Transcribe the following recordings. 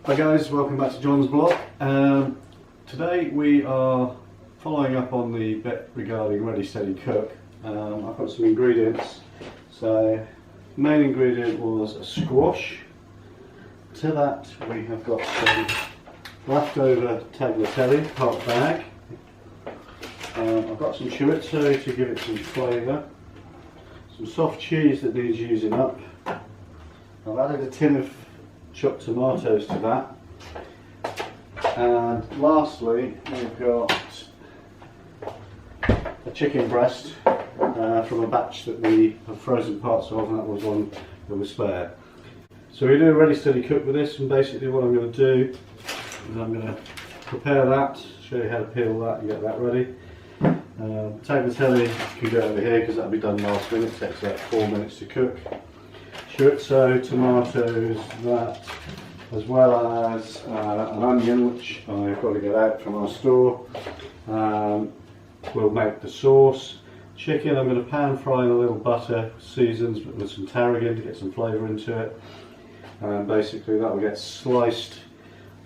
Hi guys, welcome back to John's blog. Today we are following up on the bit regarding Ready Steady Cook. I've got some ingredients. So main ingredient was a squash. To that we have got some leftover tagliatelle, half bag. I've got some chorizo to give it some flavour. Some soft cheese that needs using up. I've added a tin of chopped tomatoes to that, and lastly we've got a chicken breast from a batch that we have frozen parts of, and that was one that was spare. So we do a Ready Steady Cook with this, and basically what I'm going to do is I'm going to prepare that, show you how to peel that and get that ready. Tagliatelle can go over here because that'll be done last minute, it takes about 4 minutes to cook. Chorizo, tomatoes, that, as well as an onion which I've got to get out from our store. We'll make the sauce. Chicken I'm going to pan fry in a little butter, seasons with some tarragon to get some flavour into it. And basically that will get sliced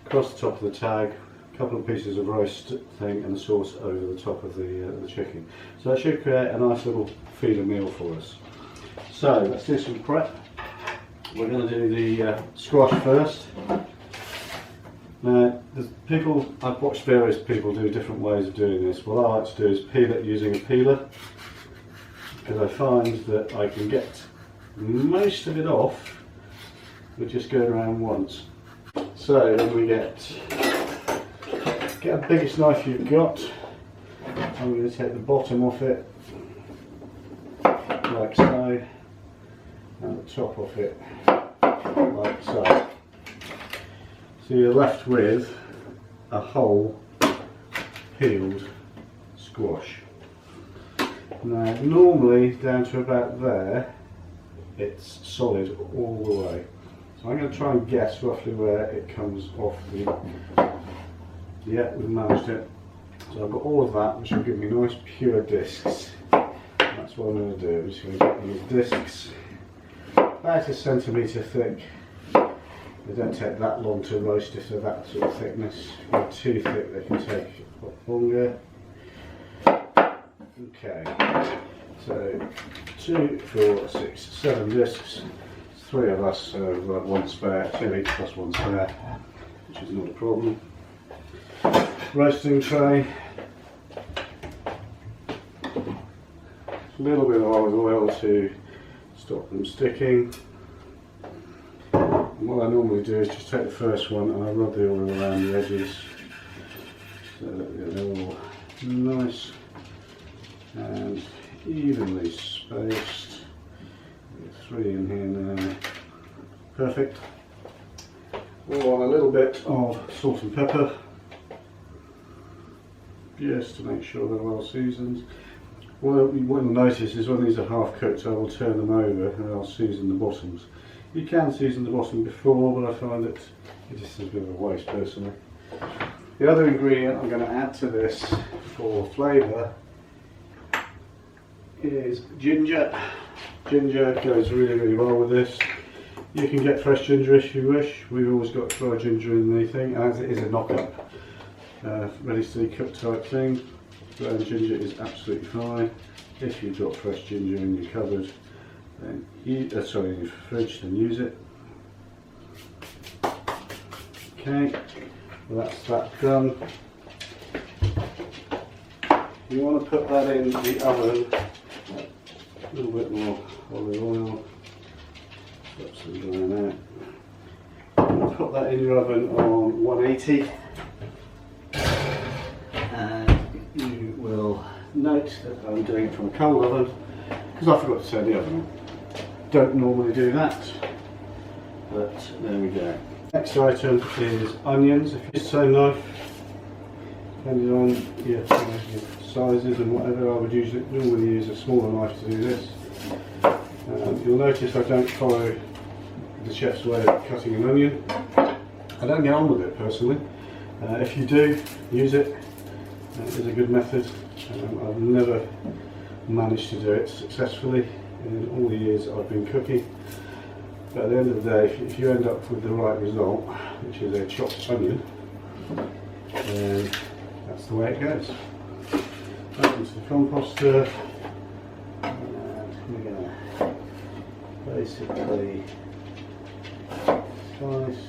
across the top of the tag, a couple of pieces of roast thing, and the sauce over the top of the chicken. So that should create a nice little feeder meal for us. So let's do some prep. We're going to do the squash first. Now, I've watched various people do different ways of doing this. What I like to do is peel it using a peeler, because I find that I can get most of it off with just going around once. So then we get the biggest knife you've got. I'm going to take the bottom off it, like so, and the top off it, like so. So you're left with a whole peeled squash. Now normally down to about there it's solid all the way. So I'm going to try and guess roughly where it comes off the... Yeah, we've managed it. So I've got all of that, which will give me nice pure discs. That's what I'm going to do. I'm just going to get these discs about 1 centimetre thick. They don't take that long to roast if they're that sort of thickness. If they're too thick they can take a lot longer. Okay, so 2, 4, 6, 7 discs. 3 of us, so we've got 1 spare, 2 each plus 1 spare, which is not a problem. Roasting tray. A little bit of olive oil to stop them sticking. And what I normally do is just take the first one and I rub the oil around the edges so that they're all nice and evenly spaced. 3 in here now. Perfect. We'll want a little bit of salt and pepper, just to make sure they're well seasoned. What you'll notice is when these are half cooked I will turn them over and I'll season the bottoms. You can season the bottom before, but I find that it just is a bit of a waste personally. The other ingredient I'm going to add to this for flavour is ginger. Ginger goes really well with this. You can get fresh ginger if you wish. We've always got dry ginger in the thing, as it is a knock-up, Ready Steady Cook type thing. Ground ginger is absolutely fine. If you've got fresh ginger in your cupboard, then in your fridge, then use it. Okay, well that's that done. You want to put that in the oven. A little bit more olive oil. Stop some drying out. Put that in your oven on 180. And you will note that I'm doing it from a cold oven because I forgot to turn the oven on. Don't normally do that, but there we go. Next item is onions. If you use the same knife, depending on your sizes and whatever, I would normally use a smaller knife to do this. You'll notice I don't follow the chef's way of cutting an onion. I don't get on with it personally. If you do, use it. It is a good method. I've never managed to do it successfully in all the years I've been cooking. But at the end of the day, if you end up with the right result, which is a chopped onion, then that's the way it goes. Back into the composter, and we're going to basically slice.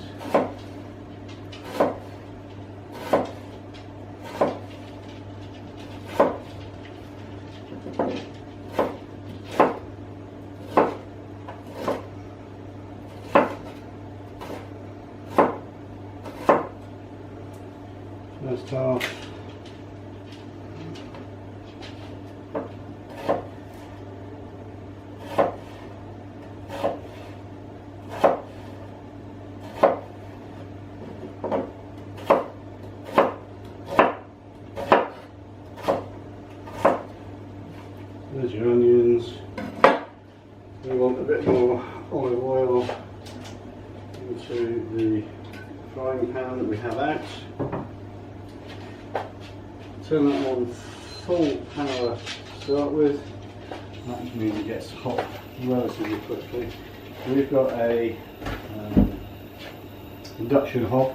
First half. There's your onions. We want a bit more olive oil into the frying pan that we have out. Turn that on full power to start with. That means it gets hot relatively quickly. We've got a induction hob.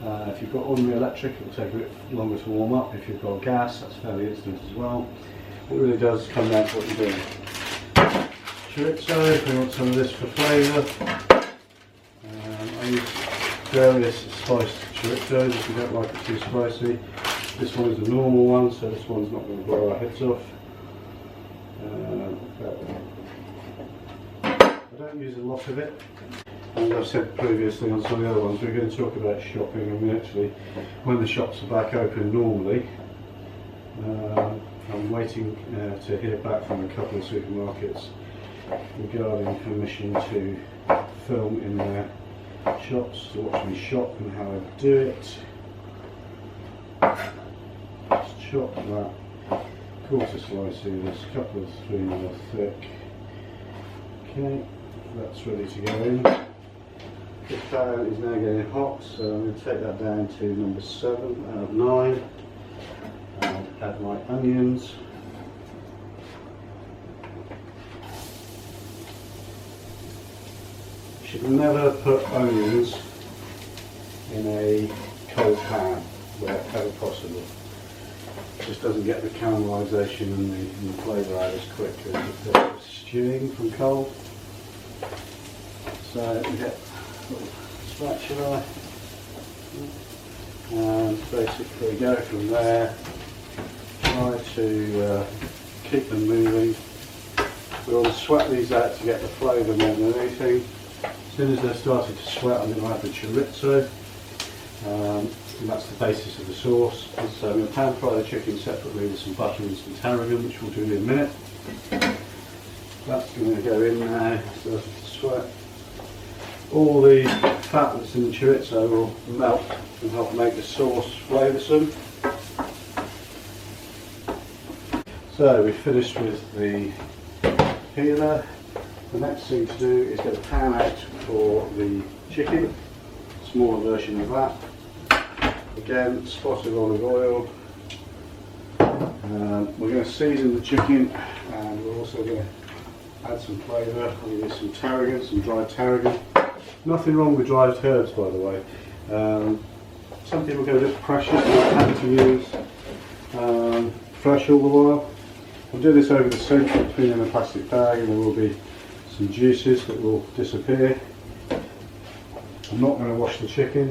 If you've got ordinary electric, it will take a bit longer to warm up. If you've got gas, that's fairly instant as well. It really does come down to what you're doing. Chorizo, if you want some of this for flavour. I use various spiced chorizos if you don't like it too spicy. This one is the normal one, so this one's not going to blow our heads off. I don't use a lot of it. As I've said previously on some of the other ones, we're going to talk about shopping, and we actually, when the shops are back open normally, I'm waiting to hear back from a couple of supermarkets regarding permission to film in their shops, to watch me shop and how I do it. Just chop that quarter slices, a couple of 3mm thick. Okay, that's ready to go in. This pan is now getting hot, so I'm going to take that down to number 7 out of 9 and add my onions. You should never put onions in a cold pan wherever possible. It just doesn't get the caramelisation and the flavour out as quick as if it's stewing from cold. So we get a little spatula and basically go from there. Try to keep them moving. We want to sweat these out to get the flavour more than anything. As soon as they're starting to sweat, I'm going to add the chorizo. And that's the basis of the sauce. So I'm going to pan fry the chicken separately with some butter and some tarragon, which we'll do in a minute. That's going to go in now, starting to sweat. All the fat that's in the chorizo will melt and help make the sauce flavoursome. So we've finished with the peeler. The next thing to do is get a pan out for the chicken, smaller version of that. Again, spot of olive oil. We're going to season the chicken, and we're also going to add some flavour. I'm going to use some tarragon, some dried tarragon. Nothing wrong with dried herbs, by the way. Some people get a bit precious and happy to use fresh all the while. I'll do this over the sink, clean in a plastic bag, and there will be some juices that will disappear. I'm not going to wash the chicken.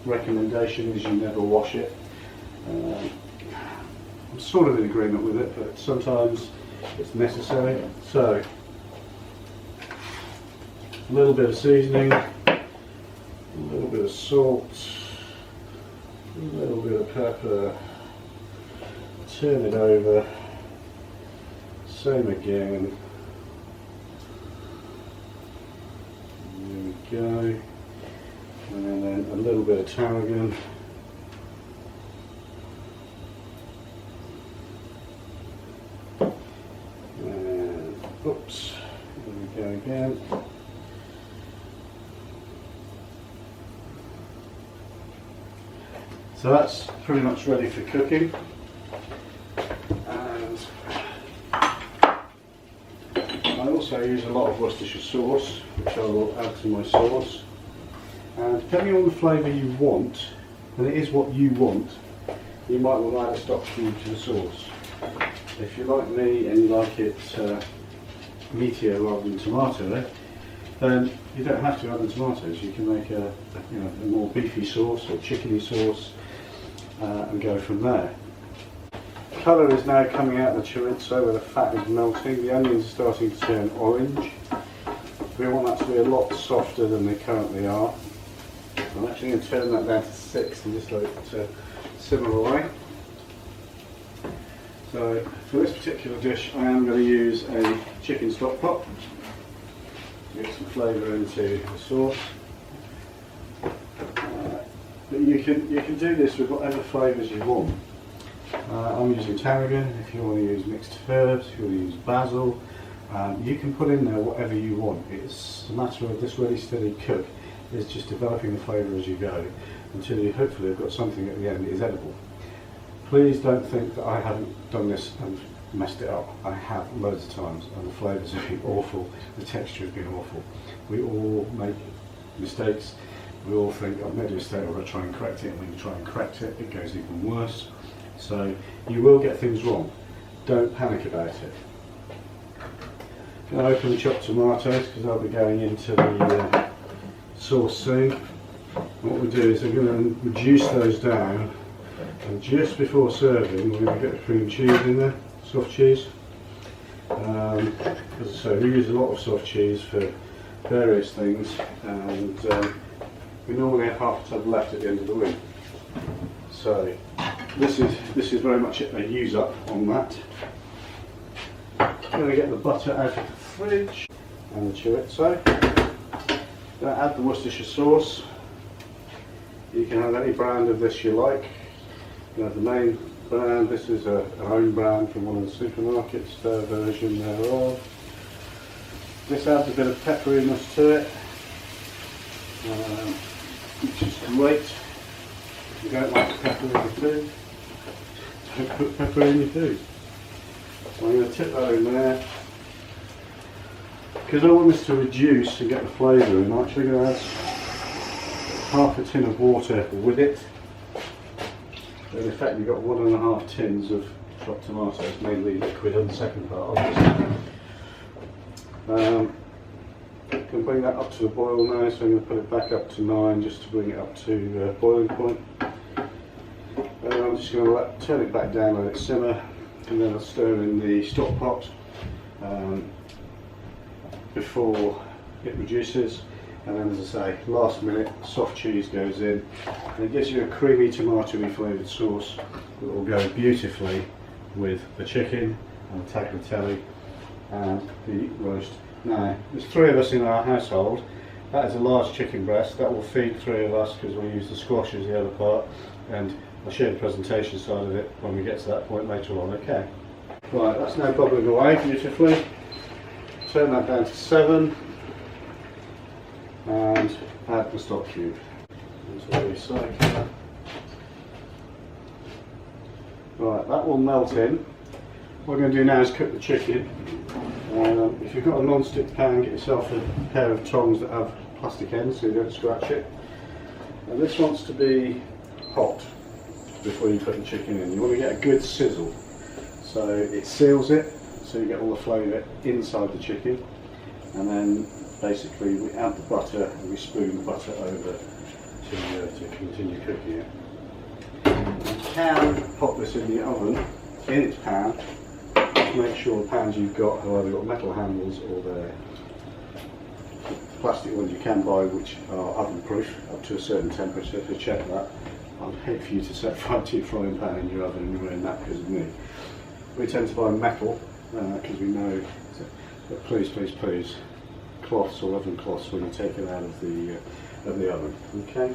Recommendation is you never wash it. I'm sort of in agreement with it, but sometimes it's necessary. So, a little bit of seasoning, a little bit of salt, a little bit of pepper, turn it over, same again, there we go, and then a little bit of tarragon, and oops, there we go again. So that's pretty much ready for cooking. And I also I use a lot of Worcestershire sauce, which I will add to my sauce. And depending on the flavour you want, and it is what you want, you might want to add a stock cube to the sauce. If you're like me and you like it meatier rather than tomato, then you don't have to add the tomatoes. You can make a more beefy sauce or chickeny sauce and go from there. Colour is now coming out of the chorizo where the fat is melting. The onions are starting to turn orange. We want that to be a lot softer than they currently are. I'm actually going to turn that down to 6 and just let it simmer away. So for this particular dish I am going to use a chicken stock pot to get some flavour into the sauce. But you can do this with whatever flavours you want. I'm using tarragon. If you want to use mixed herbs, if you want to use basil, you can put in there whatever you want. It's a matter of this really steady cook is just developing the flavour as you go until you hopefully have got something at the end that is edible. Please don't think that I haven't done this and messed it up. I have loads of times and the flavours have been awful, the texture has been awful. We all make mistakes. We all think, I've made a mistake, I'm going to try and correct it, and when you try and correct it, it goes even worse. So you will get things wrong. Don't panic about it. I'm going to open the chopped tomatoes because I'll be going into the sauce soon. What we'll do is I'm going to reduce those down, and just before serving we're going to get cream cheese in there, soft cheese. As I say, we use a lot of soft cheese for various things, and we normally have half a tub left at the end of the week. So this is very much a use up on that. I'm going to get the butter out of the fridge and the chorizo. Going to add the Worcestershire sauce. You can have any brand of this you like. You have the main brand. This is an own brand from one of the supermarkets, their version thereof. This adds a bit of pepperiness to it, which is great. If you don't like pepper in your food, don't put pepper in your food. So I'm going to tip that in there. Because I want this to reduce and get the flavour in, I'm actually going to add half a tin of water with it. In effect you've got 1.5 tins of chopped tomatoes, mainly liquid on the second part, obviously. I can bring that up to the boil now, so I'm going to put it back up to 9 just to bring it up to boiling point. And I'm just going to turn it back down, let it simmer, and then I'll stir in the stock pot before it reduces. And then, as I say, last minute soft cheese goes in, and it gives you a creamy tomatoey flavoured sauce that will go beautifully with the chicken and the tagliatelle and the roast. Now, there's 3 of us in our household. That is a large chicken breast. That will feed 3 of us because we use the squash as the other part, and I'll show you the presentation side of it when we get to that point later on. Okay. Right, that's now bubbling away beautifully. Turn that down to 7 and add the stock cube. Right, that will melt in. What we're going to do now is cook the chicken. If you've got a non-stick pan, get yourself a pair of tongs that have plastic ends so you don't scratch it. And this wants to be hot before you put the chicken in. You want to get a good sizzle. So it seals it, so you get all the flavour inside the chicken. And then basically we add the butter and we spoon the butter over to continue cooking it. You can pop this in the oven, in its pan. Just make sure the pans you've got have either got metal handles or they're plastic ones you can buy which are oven proof up to a certain temperature. So check that. I'd hate for you to set fire to your frying pan in your oven and ruin that because of me. We tend to buy metal because we know, but please cloths or oven cloths when you take it out of the oven. Okay.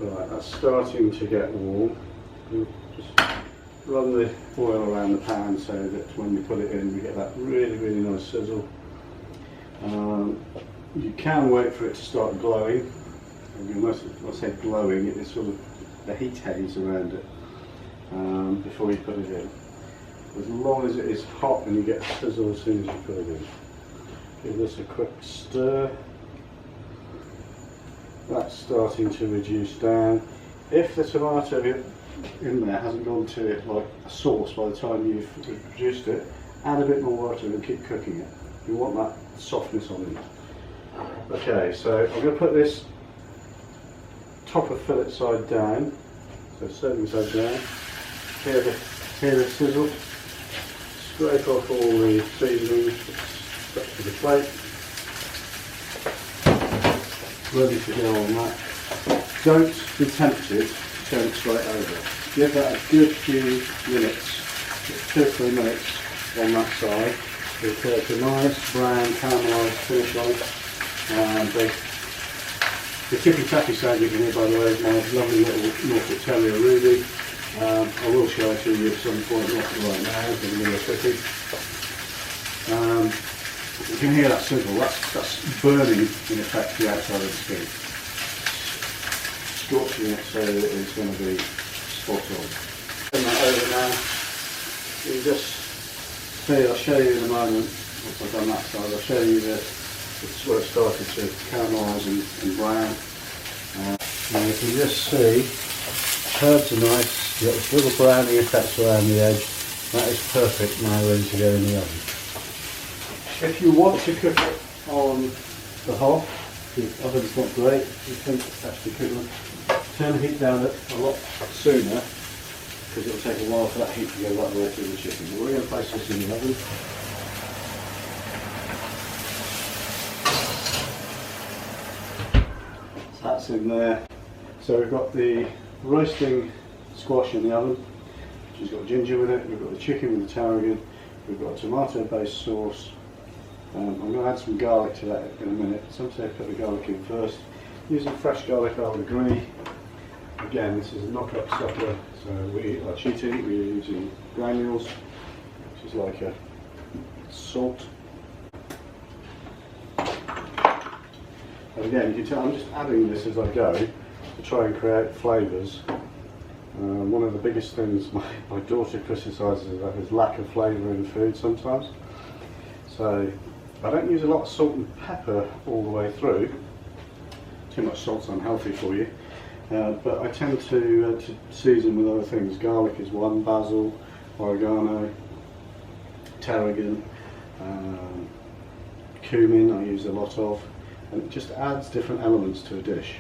Right, that's starting to get warm. Just run the oil around the pan so that when we put it in we get that really nice sizzle. You can wait for it to start glowing. When I say glowing, it's sort of the heat haze around it before you put it in. As long as it is hot and you get sizzle as soon as you put it in. Give this a quick stir. That's starting to reduce down. If the tomato in there hasn't gone to like a sauce by the time you've reduced it, add a bit more water and keep cooking it. You want that softness on it. Okay, so I'm going to put this top of fillet side down, so serving side down. Hear the sizzle. Scrape off all the seasoning stuck to the plate. Ready to go on that. Don't be tempted to turn it straight over. Give that a good few minutes, 2 or 3 minutes on that side. It'll create a nice brown caramelised finish on it. And the tippy tappy sound you can hear, by the way, is my lovely little Norfolk Terrier Ruby. I will show it to you at some point, not right now, it's going to be a quickie. You can hear that sizzle, that's burning in effect the outside of the skin. Scorching it so that it's going to be spot on. Turn that over now. You can just see, I'll show you in a moment, once I've done that side, I'll show you it's where it started to caramelise and brown. And you can just see, herbs are nice, you've got this little browning effect around the edge. That is perfect now, ready to go in the oven. If you want to cook it on the hob, the oven's not great, you think it's actually cooking, turn the heat down a lot sooner, because it will take a while for that heat to go right the way through the chicken. But we're going to place this in the oven. So that's in there. So we've got the roasting squash in the oven, which has got ginger with it, we've got the chicken with the tarragon, we've got a tomato based sauce. I'm going to add some garlic to that in a minute. Some say put the garlic in first. Using fresh garlic, I would agree. Again, this is a knock-up supper, so we are cheating. We're using granules, which is like a salt. And again, you can tell I'm just adding this as I go to try and create flavours. One of the biggest things my daughter criticises is lack of flavour in food sometimes. So I don't use a lot of salt and pepper all the way through. Too much salt's unhealthy for you. But I tend to season with other things. Garlic is one, basil, oregano, tarragon, cumin I use a lot of, and it just adds different elements to a dish.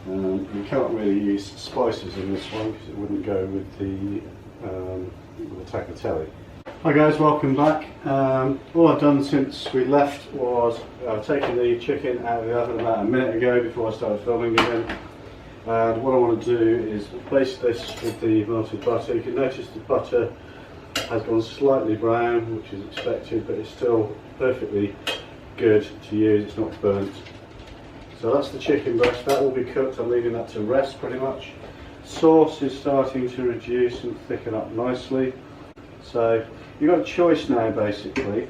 You can't really use spices in this one because it wouldn't go with the tagliatelle. Hi guys, welcome back. All I've done since we left was I've taken the chicken out of the oven about a minute ago before I started filming again. And what I want to do is baste this with the melted butter. You can notice the butter has gone slightly brown, which is expected, but it's still perfectly good to use, it's not burnt. So that's the chicken breast, that will be cooked. I'm leaving that to rest pretty much. Sauce is starting to reduce and thicken up nicely. So you've got a choice now basically,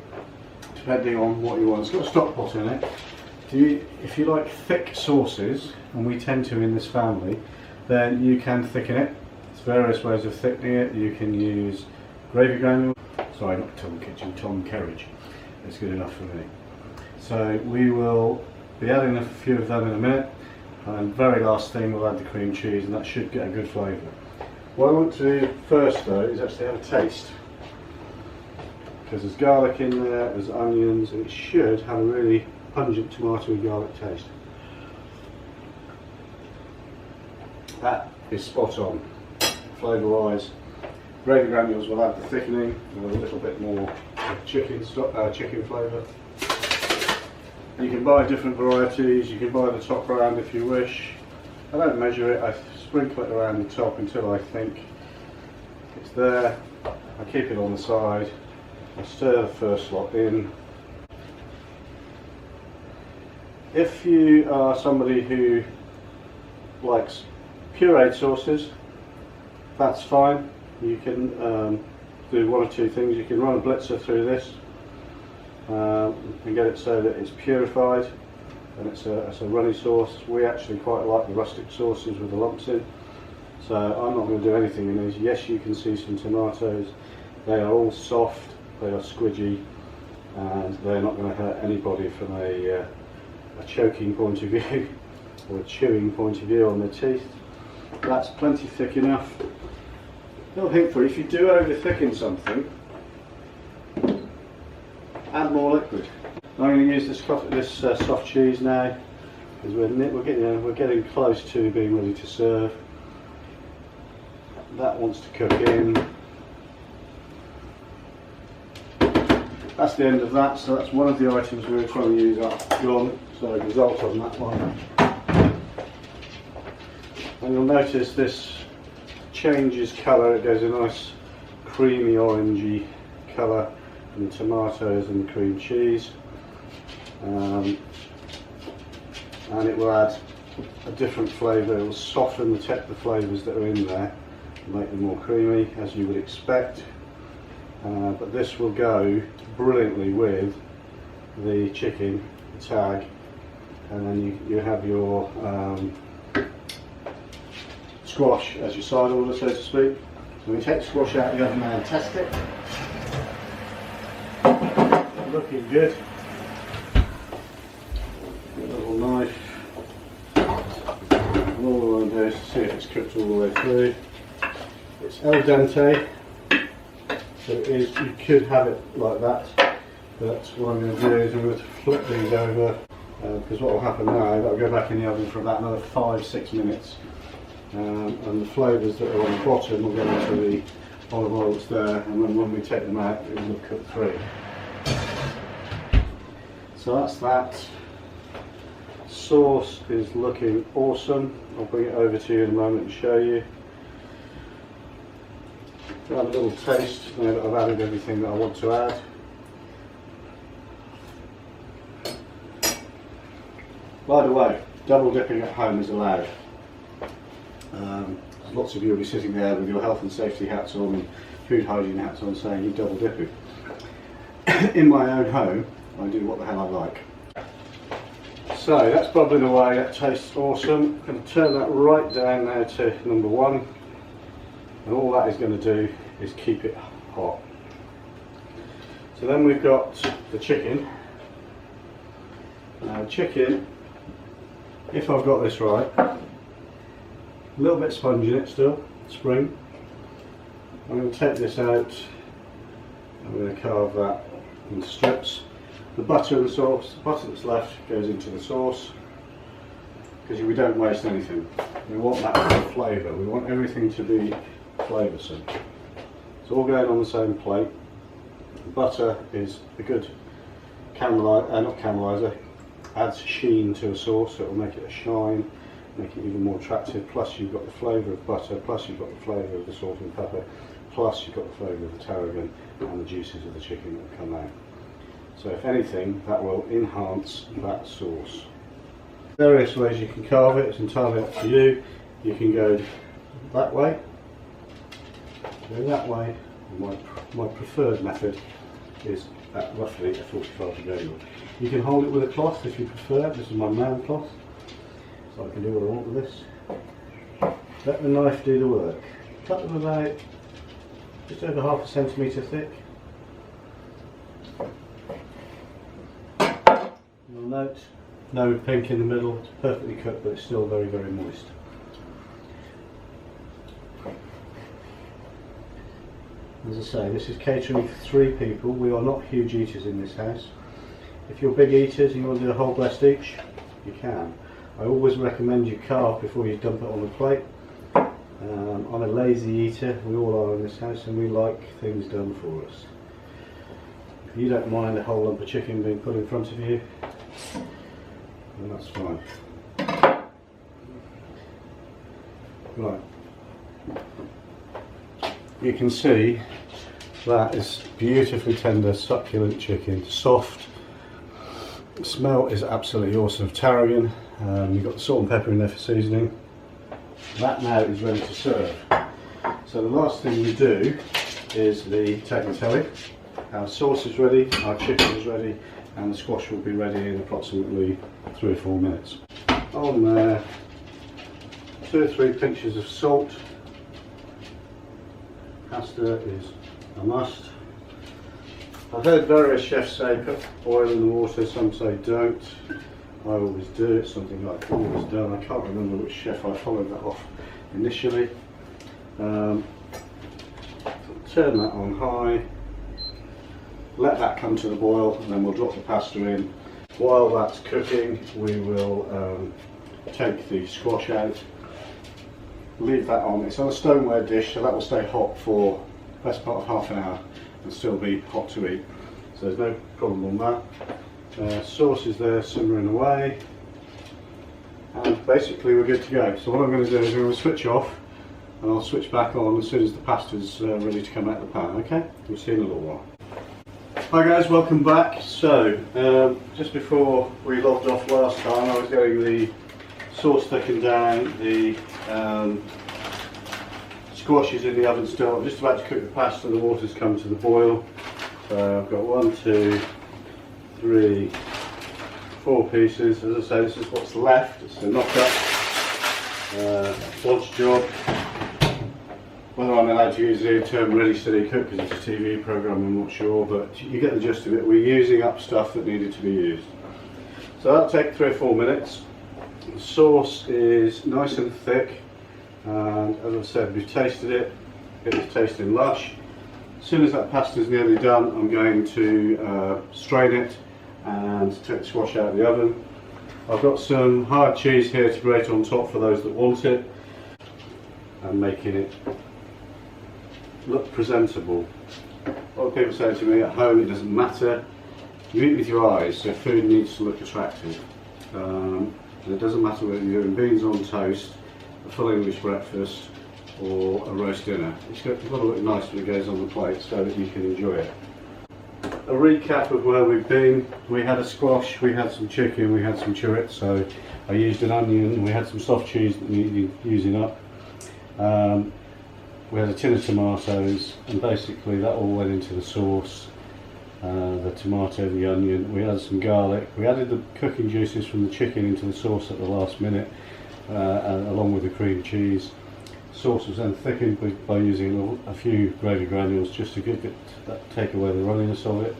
depending on what you want. It's got a stock pot in it. If you like thick sauces, and we tend to in this family, then you can thicken it. There's various ways of thickening it. You can use gravy granules. Sorry, not Tom Kitchen, Tom Kerridge. It's good enough for me. So we will be adding a few of them in a minute. And very last thing, we'll add the cream cheese, and that should get a good flavour. What I want to do first though is actually have a taste. Because there's garlic in there, there's onions, and it should have a really pungent tomato and garlic taste. That is spot on, flavour wise. Gravy granules will add the thickening with a little bit more chicken flavour. You can buy different varieties, you can buy the top round if you wish. I don't measure it, I sprinkle it around the top until I think it's there. I keep it on the side, I stir the first lot in. If you are somebody who likes pureed sauces, that's fine. You can do one or two things. You can run a blitzer through this and get it so that it's purified and it's a runny sauce. We actually quite like the rustic sauces with the lumps in, so I'm not going to do anything in these. Yes, you can see some tomatoes. They are all soft, they are squidgy, and they're not going to hurt anybody from a choking point of view or a chewing point of view on their teeth. That's plenty thick enough. Little hint for you, if you do over thicken something, add more liquid. I'm going to use this soft cheese now, because we're getting close to being ready to serve. That wants to cook in. That's the end of that, so that's one of the items we were trying to use up gone, so result on that one. And you'll notice this changes colour, it goes a nice creamy orangey colour from the tomatoes and the cream cheese. And it will add a different flavour, it will soften the flavours that are in there and make them more creamy, as you would expect. But this will go brilliantly with the chicken, the tag, and then you have your squash as your side order, so to speak. So we take the squash out of the oven now and test it. Looking good. A little knife. And all we want to do is see if it's cooked all the way through. It's al dente, so it is, you could have it like that, but what I'm going to do is I'm going to flip these over, because what will happen now, that'll go back in the oven for about another 5-6 minutes. And the flavours that are on the bottom will go into the olive oil that's there, and then when we take them out it will cook through. So that's that. Sauce is looking awesome. I'll bring it over to you in a moment and show you. Have a little taste now that I've added everything that I want to add. By the way, double dipping at home is allowed. Lots of you will be sitting there with your health and safety hats on and food hygiene hats on saying you double dipping. In my own home, I do what the hell I like. So that's bubbling away, that tastes awesome. I'm going to turn that right down now to number 1, and all that is going to do is keep it hot. So then we've got the chicken. Now chicken, if I've got this right, a little bit spongy in it still, spring. I'm going to take this out, I'm going to carve that in strips. The butter and the sauce, the butter that's left goes into the sauce, because we don't waste anything. We want that flavour, we want everything to be flavoursome. It's all going on the same plate. The butter is a good carameliser, adds sheen to a sauce, so it will make it a shine, make it even more attractive. Plus you've got the flavour of butter, plus you've got the flavour of the salt and pepper, plus you've got the flavour of the tarragon and the juices of the chicken that come out. So if anything, that will enhance that sauce. Various ways you can carve it, it's entirely up to you. You can go that way, go that way. My preferred method is at roughly a 45-degree angle. You can hold it with a cloth if you prefer. This is my man cloth, so I can do what I want with this. Let the knife do the work. Cut them about just over ½ centimetre thick. You'll note no pink in the middle, it's perfectly cooked, but it's still very, very moist. As I say, this is catering for 3 people. We are not huge eaters in this house. If you're big eaters and you want to do a whole breast each, you can. I always recommend you carve before you dump it on the plate. I'm a lazy eater, we all are in this house, and we like things done for us. If you don't mind a whole lump of chicken being put in front of you, then that's fine. Right. You can see that is beautifully tender, succulent chicken, soft. The smell is absolutely awesome of tarragon. You've got the salt and pepper in there for seasoning. That now is ready to serve. So the last thing we do is the tagliatelle. Our sauce is ready, our chicken is ready, and the squash will be ready in approximately 3 or 4 minutes. On there, 2 or 3 pinches of salt. Pasta is a must. I've heard various chefs say put oil in the water, some say don't. I always do, it's something I've always done. I can't remember which chef I followed that off initially. Turn that on high, let that come to the boil, and then we'll drop the pasta in. While that's cooking, we will take the squash out, leave that on. It's on a stoneware dish, so that will stay hot for the best part of half an hour and still be hot to eat. So there's no problem on that. Sauce is there simmering away, and basically we're good to go. So what I'm going to do is I'm going to switch off, and I'll switch back on as soon as the pasta's ready to come out of the pan. Okay, we'll see you in a little while. Hi guys, welcome back. So just before we logged off last time, I was getting the sauce thickened down, the squash is in the oven still. I'm just about to cook the pasta, the water's come to the boil. So I've got 1, 2, 3, 4 pieces. As I say, this is what's left. It's a knock-up. Bodge job. Whether I'm allowed to use the term ready steady cook because it's a TV programme, I'm not sure, but you get the gist of it. We're using up stuff that needed to be used. So that'll take 3 or 4 minutes. The sauce is nice and thick, and as I said, we've tasted it. It is tasting lush. As soon as that pasta is nearly done, I'm going to strain it and take the squash out of the oven. I've got some hard cheese here to grate on top for those that want it, and making it look presentable. A lot of people say to me, at home it doesn't matter. You eat with your eyes, so food needs to look attractive. And it doesn't matter whether you're doing beans on toast, a full English breakfast, or a roast dinner. It's got to look nice when it goes on the plate so that you can enjoy it. A recap of where we've been. We had a squash, we had some chicken, we had some chorizo, I used an onion, we had some soft cheese that needed using up. We had a tin of tomatoes, and basically that all went into the sauce. The tomato, the onion, we had some garlic. We added the cooking juices from the chicken into the sauce at the last minute, along with the cream cheese. The sauce was then thickened by using a few gravy granules just to take away the runniness of it.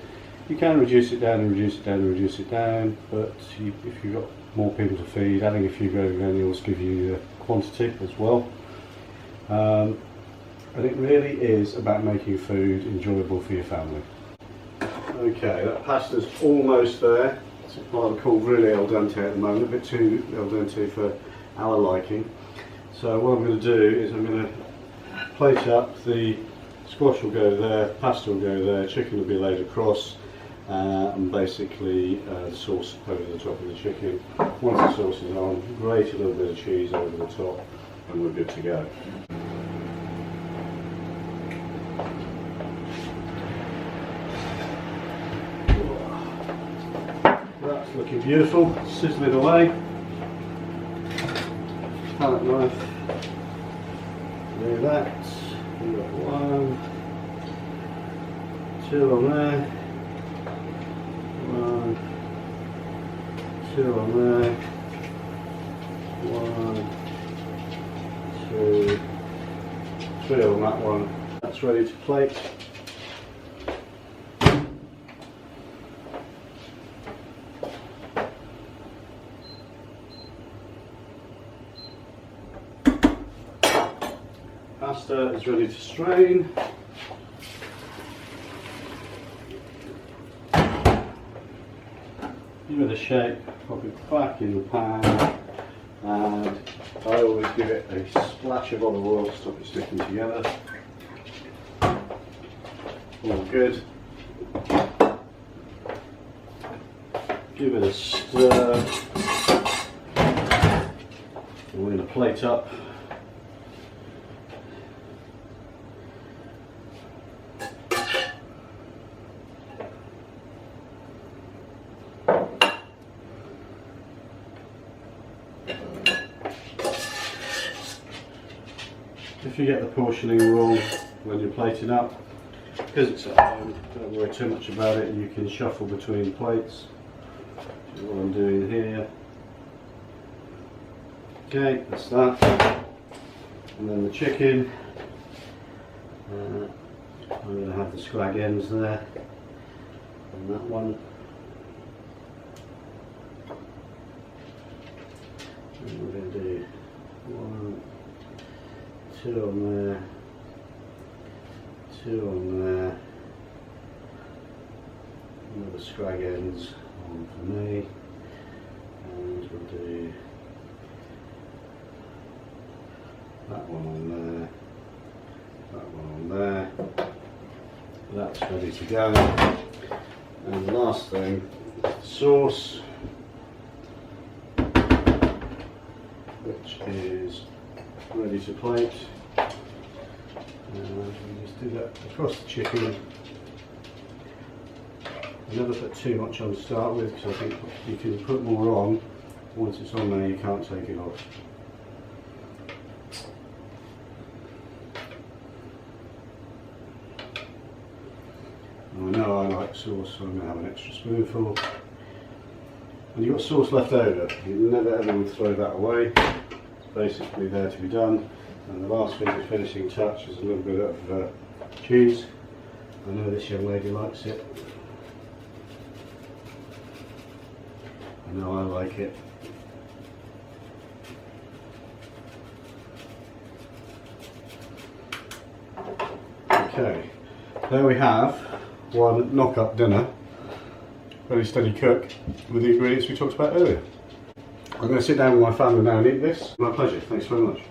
You can reduce it down and reduce it down and reduce it down, but if you've got more people to feed, adding a few gravy granules give you quantity as well. And it really is about making food enjoyable for your family. Okay, that pasta's almost there. It's what I would call really al dente at the moment, a bit too al dente for our liking. So what I'm going to do is I'm going to plate up, the squash will go there, pasta will go there, chicken will be laid across, and basically the sauce over the top of the chicken. Once the sauce is on, grate a little bit of cheese over the top, and we're good to go. That's looking beautiful, sizzling away. Palette knife, do that. We've got 1, 2 on there, 1, 2 on there, 1, 2, 3 on that one. That's ready to plate. Pasta is ready to strain. Give it a shake, pop it back in the pan, and I always give it a splash of olive oil to stop it sticking together. All good. Give it a stir. We're going to plate up. If you get the portioning wrong when you're plating up, because it's at home, don't worry too much about it. You can shuffle between plates, which is what I'm doing here. Okay, that's that. And then the chicken, I'm going to have the scrag ends there. And that one. And we're going to do 1, 2 on there, 2 on there, another scrag ends on for me, and we'll do that one on there, that one on there. That's ready to go. And the last thing, sauce, which is ready to plate. And we just do that across the chicken. I never put too much on to start with, because I think you can put more on. Once it's on there, you can't take it off. I know I like sauce, so I'm going to have an extra spoonful. And you've got sauce left over, you never ever would throw that away. It's basically there to be done. And the last thing, the finishing touch, is a little bit of cheese. I know this young lady likes it. I know I like it. Okay, there we have one knock-up dinner, very steady cook, with the ingredients we talked about earlier. I'm going to sit down with my family now and eat this. My pleasure, thanks very much.